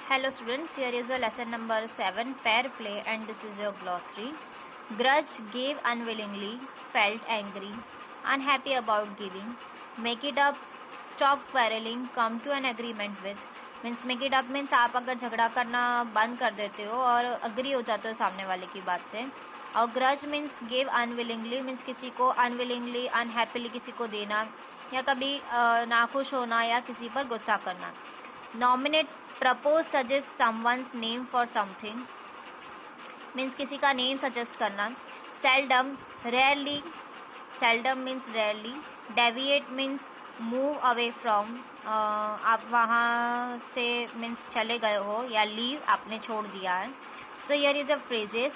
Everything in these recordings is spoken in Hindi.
Hello students, here is your lesson number 7, pair play, and this is your glossary. Grudge, gave unwillingly, felt angry, unhappy about giving, make it up, stop quarreling, come to an agreement with. Means make it up means आप अगर झगड़ा करना बंद कर देते हो और अग्री हो जाते हो सामने वाले की बात से. और grudge means give unwillingly means किसी को अनविलिंगली अनहैप्पीली किसी को देना या कभी नाखुश होना या किसी पर गुस्सा करना. Nominate propose suggest someone's name for something means किसी का नेम सजेस्ट करना. Seldom rarely seldom means rarely. Deviate means move away from आप वहाँ से मीन्स चले गए हो या लीव आपने छोड़ दिया है. So here is a phrases.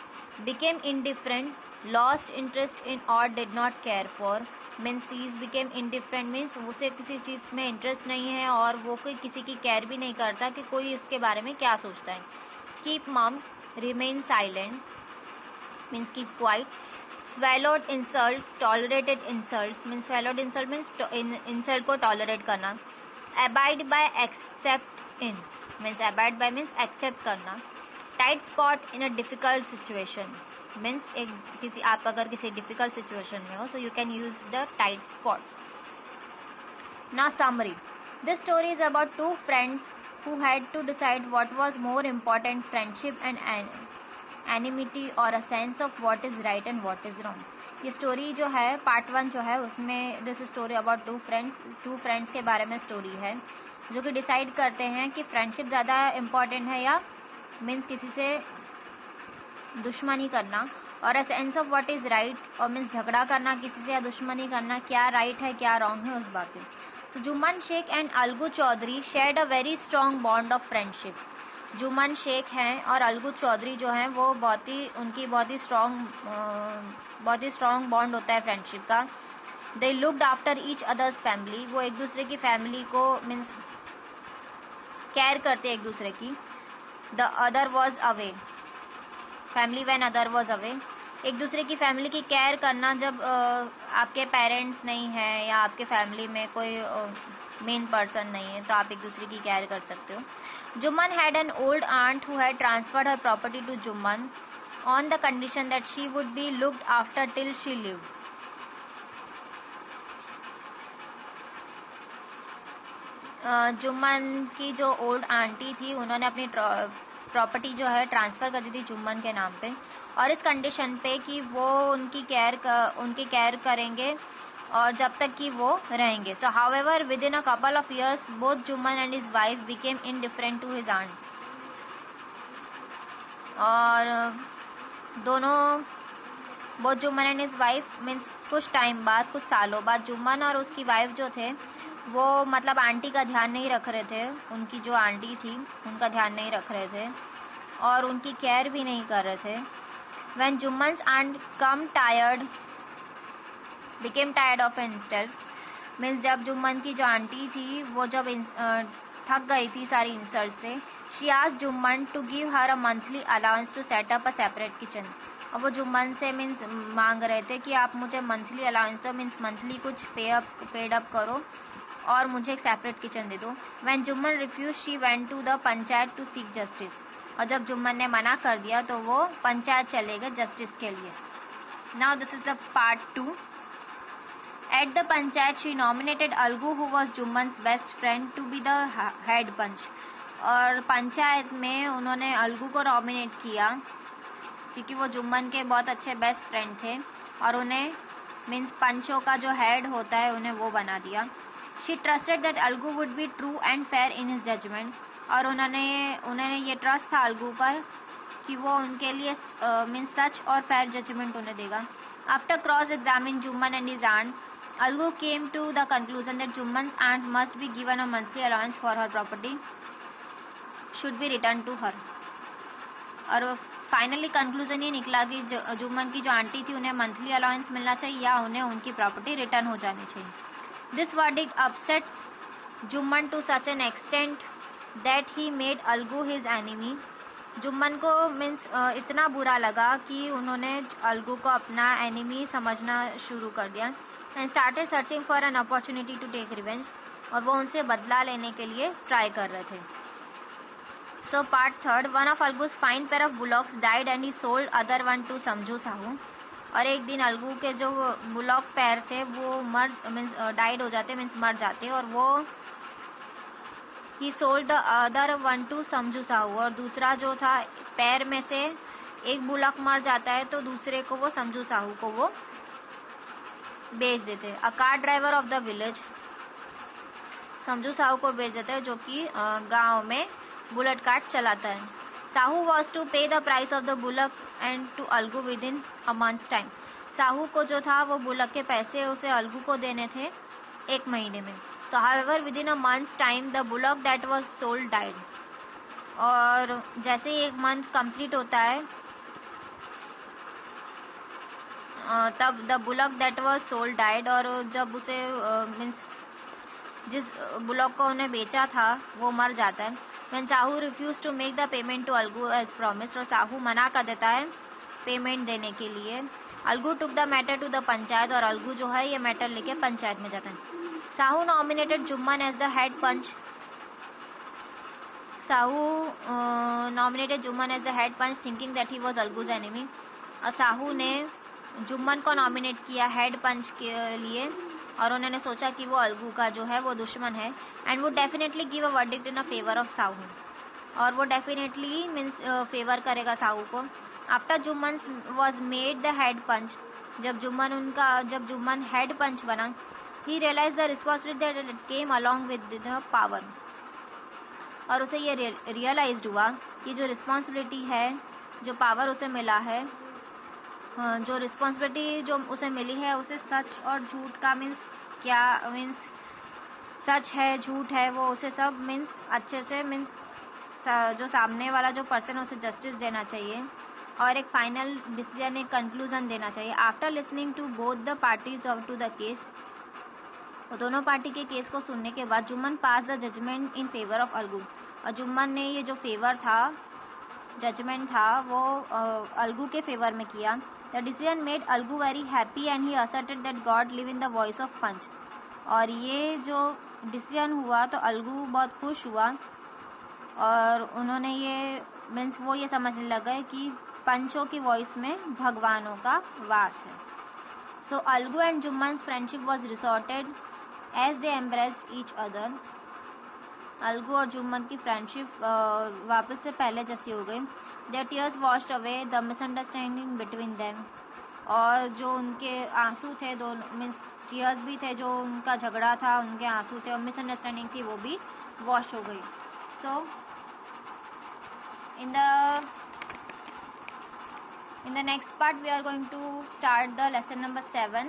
Became indifferent, lost interest in और did not care for means is became indifferent means उसे किसी चीज़ में इंटरेस्ट नहीं है और वो कोई किसी की केयर भी नहीं करता कि कोई इसके बारे में क्या सोचता है. कीप मम, remain silent means keep quiet. swallowed insults, tolerated insults means swallowed insult means insult को tolerate करना. abide by, accept in means abide by means accept करना. tight spot in a difficult situation means एक किसी आप अगर किसी difficult situation में हो so you can use the tight spot. Now summary. This story is about two friends who had to decide what was more important, friendship and enmity और a sense of what is right and what is wrong. ये स्टोरी जो है पार्ट 1 जो है उसमें this story about two friends के बारे में स्टोरी है जो कि डिसाइड करते हैं कि फ्रेंडशिप ज़्यादा इम्पॉर्टेंट है या मीन्स किसी से दुश्मनी करना. और a sense of what is right और मीन्स झगड़ा करना किसी से या दुश्मनी करना क्या राइट है क्या रॉन्ग है उस बात पे. So Jumman Sheikh and Algu Chaudhary shared a very strong bond of friendship. Jumman Sheikh हैं और अलगू चौधरी जो हैं वो बहुत ही स्ट्रॉन्ग बॉन्ड होता है फ्रेंडशिप का. They looked after each others family वो एक दूसरे की फैमिली को मीन्स केयर करते एक दूसरे की. The other was away family when other was away एक दूसरे की फैमिली की केयर करना जब आपके पेरेंट्स नहीं हैं या आपके फैमिली में कोई मेन पर्सन नहीं है तो आप एक दूसरे की केयर कर सकते हो. Jumman had an old aunt who had transferred her property to Jumman on the condition that she would be looked after till she lived. Jumman की जो ओल्ड आंटी थी उन्होंने अपनी प्रॉपर्टी जो है ट्रांसफ़र कर दी थी जुम्मन के नाम पे और इस कंडीशन पे कि वो उनकी केयर करेंगे और जब तक कि वो रहेंगे. So however within a couple of years both Jumman and his wife became indifferent to his aunt. और both Jumman and his wife means कुछ टाइम बाद कुछ सालों बाद जुम्मन और उसकी वाइफ जो थे वो मतलब आंटी का ध्यान नहीं रख रहे थे. उनकी जो आंटी थी उनका ध्यान नहीं रख रहे थे और उनकी केयर भी नहीं कर रहे थे. When Jumman's aunt became tired of insults means जब जुम्मन की जो आंटी थी वो जब थक गई थी सारी इंसल्ट से she asked Jumman to give her a monthly allowance to set up a separate kitchen. और वो जुम्मन से मीन्स मांग रहे थे कि आप मुझे मंथली अलाउंस दो मीन्स मंथली कुछ पेड अप करो और मुझे एक सेपरेट किचन दे दो. When Jumman refuse she went to the panchayat to seek justice. और जब जुम्मन ने मना कर दिया तो वो पंचायत चले गए जस्टिस के लिए. Now this is the part 2. At the panchayat, she nominated Algu, who was Jumman's best friend, to be the head punch. और पंचायत में उन्होंने अलगू को नॉमिनेट किया क्योंकि वो जुम्मन के बहुत अच्छे बेस्ट फ्रेंड थे और उन्हें मीन्स पंचों का जो हेड होता है उन्हें वो बना दिया. She trusted that Algu would be true and fair in his judgement. और उन्हें ये ट्रस्ट था अलगू पर कि वो उनके लिए मीन्स सच और फेयर जजमेंट उन्हें देगा. After cross examine Jumman and his aunt Algu came to the conclusion that Jumman's aunt must be given a monthly allowance for her property should be returned to her. और फाइनली कंक्लूजन ये निकला कि जुम्मन की जो आंटी थी उन्हें मंथली अलाउंस मिलना चाहिए या उन्हें उनकी प्रॉपर्टी रिटर्न हो जानी चाहिए. This verdict upsets Jumman to such an extent that he made Algu his enemy. Jumman को मीन्स इतना बुरा लगा कि उन्होंने अलगू को अपना एनिमी समझना शुरू कर दिया. And started searching for an opportunity to take revenge. और वो उनसे बदला लेने के लिए ट्राई कर रहे थे. So part third, one of Algu's fine pair of bullocks died and he sold other one to समझू साहू. और एक दिन अलगू के जो बुलॉक पैर थे वो मीन्स डाइड हो जाते, मीन्स मर जाते, और वो ही sold the other one two समझू साहू. और दूसरा जो था पैर में से एक बुलॉक मर जाता है तो दूसरे को वो समझू साहू को वो बेच देते. A car driver of the village समझू साहू को बेच देते हैं जो कि गांव में बुलेट कार्ट चलाता है. Sahu was to pay the price of the bullock and to Algu within a month's time. Sahu को जो था वो बुलक के पैसे उसे अलगू को देने थे एक महीने में. सो however within a month's time the bullock that was sold died. और जैसे ही एक मंथ कंप्लीट होता है तब the bullock that was sold died. और जब उसे मीन्स जिस बुलॉक को उन्हें बेचा था वो मर जाता है. When Sahu refuse to make the payment to Algu as promised. और साहू मना कर देता है पेमेंट देने के लिए. Algu took the matter to the panchayat. और अलगू जो है ये मैटर लेके पंचायत में जाता है. Sahu nominated Jumman as the head panch. Sahu nominated Jumman as the head panch thinking that he was Algu's enemy. Sahu ने जुम्मन को नॉमिनेट किया हेड पंच के लिए और उन्होंने सोचा कि वो अलगू का जो है वो दुश्मन है. एंड वो definitely give a verdict in a favour of Sahu. और वो डेफिनेटली मीन्स फेवर करेगा साहू को. After Jumman was made the head panch. जब जुम्मन हेड पंच बना he realize the responsibility that came along with the power. और उसे ये रियलाइज हुआ कि जो रिस्पॉन्सिबिलिटी है, जो पावर उसे मिला है, जो रिस्पॉन्सिबिलिटी जो उसे मिली है उसे सच और झूठ का मीन्स क्या मीन्स सच है झूठ है वो उसे सब मीन्स अच्छे से मीन्स जो सामने वाला जो पर्सन है उसे जस्टिस देना चाहिए और एक फाइनल डिसीजन एक कंक्लूजन देना चाहिए. After listening to both the parties of to the case. दोनों पार्टी के केस को सुनने के बाद Jumman pass the judgement in favour of Algu. और जुम्मन ने ये जो फेवर था जजमेंट था वो अलगू के फेवर में किया. The decision made Algu very happy and he asserted that god live in the voice of panch. और ये जो डिसीजन हुआ तो अलगू बहुत खुश हुआ और उन्होंने ये मीन्स वो ये समझने लगा कि पंचों की वॉइस में भगवानों का वास है. So Algu and Jumman's friendship was resorted as they embraced each other. Algu और जुम्मन की फ्रेंडशिप वापस से पहले जैसी हो गई. Their tears washed away the misunderstanding between them. और जो उनके आंसू थे दोनों मीन्स टीयर्स भी थे, जो उनका झगड़ा था उनके आंसू थे और मिसअंडरस्टैंडिंग थी वो भी वॉश हो गई. सो in the next part we are going to start the lesson number 7.